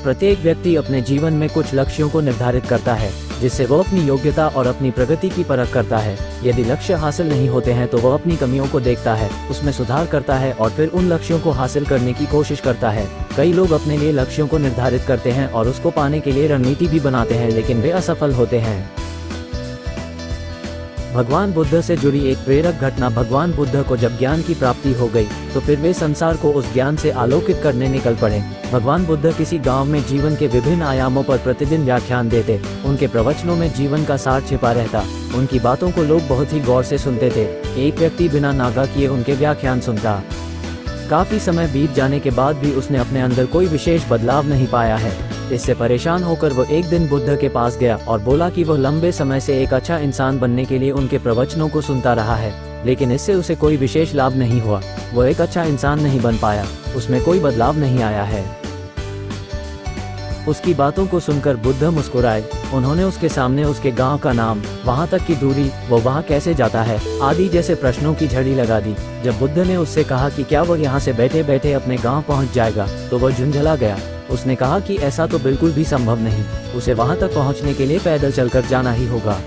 प्रत्येक व्यक्ति अपने जीवन में कुछ लक्ष्यों को निर्धारित करता है, जिससे वो अपनी योग्यता और अपनी प्रगति की परख करता है। यदि लक्ष्य हासिल नहीं होते हैं तो वह अपनी कमियों को देखता है, उसमें सुधार करता है और फिर उन लक्ष्यों को हासिल करने की कोशिश करता है। कई लोग अपने लिए लक्ष्यों को निर्धारित करते हैं और उसको पाने के लिए रणनीति भी बनाते हैं, लेकिन वे असफल होते हैं। भगवान बुद्ध से जुड़ी एक प्रेरक घटना। भगवान बुद्ध को जब ज्ञान की प्राप्ति हो गई तो फिर वे संसार को उस ज्ञान से आलोकित करने निकल पड़े। भगवान बुद्ध किसी गांव में जीवन के विभिन्न आयामों पर प्रतिदिन व्याख्यान देते। उनके प्रवचनों में जीवन का सार छिपा रहता। उनकी बातों को लोग बहुत ही गौर से सुनते थे। एक व्यक्ति बिना नागा किए उनके व्याख्यान सुनता। काफी समय बीत जाने के बाद भी उसने अपने अंदर कोई विशेष बदलाव नहीं पाया है। इससे परेशान होकर वो एक दिन बुद्ध के पास गया और बोला कि वह लंबे समय से एक अच्छा इंसान बनने के लिए उनके प्रवचनों को सुनता रहा है, लेकिन इससे उसे कोई विशेष लाभ नहीं हुआ। वो एक अच्छा इंसान नहीं बन पाया, उसमें कोई बदलाव नहीं आया है। उसकी बातों को सुनकर बुद्ध मुस्कुराए। उन्होंने उसके सामने उसके गांव का नाम, वहां तक की दूरी, वो वहां कैसे जाता है आदि जैसे प्रश्नों की झड़ी लगा दी। जब बुद्ध ने उससे कहा कि क्या वह यहाँ से बैठे बैठे अपने गांव पहुंच जाएगा, तो वह झुंझला गया। उसने कहा कि ऐसा तो बिल्कुल भी संभव नहीं, उसे वहां तक पहुंचने के लिए पैदल चलकर जाना ही होगा।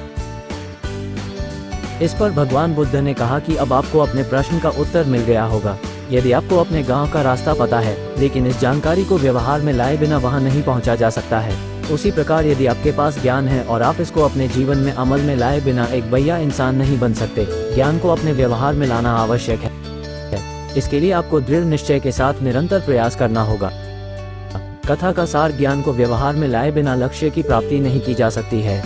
इस पर भगवान बुद्ध ने कहा कि अब आपको अपने प्रश्न का उत्तर मिल गया होगा। यदि आपको अपने गांव का रास्ता पता है, लेकिन इस जानकारी को व्यवहार में लाए बिना वहां नहीं पहुंचा जा सकता है, उसी प्रकार यदि आपके पास ज्ञान है और आप इसको अपने जीवन में अमल में लाए बिना एक बढ़िया इंसान नहीं बन सकते। ज्ञान को अपने व्यवहार में लाना आवश्यक है। इसके लिए आपको दृढ़ निश्चय के साथ निरंतर प्रयास करना होगा। कथा का सार, ज्ञान को व्यवहार में लाए बिना लक्ष्य की प्राप्ति नहीं की जा सकती है।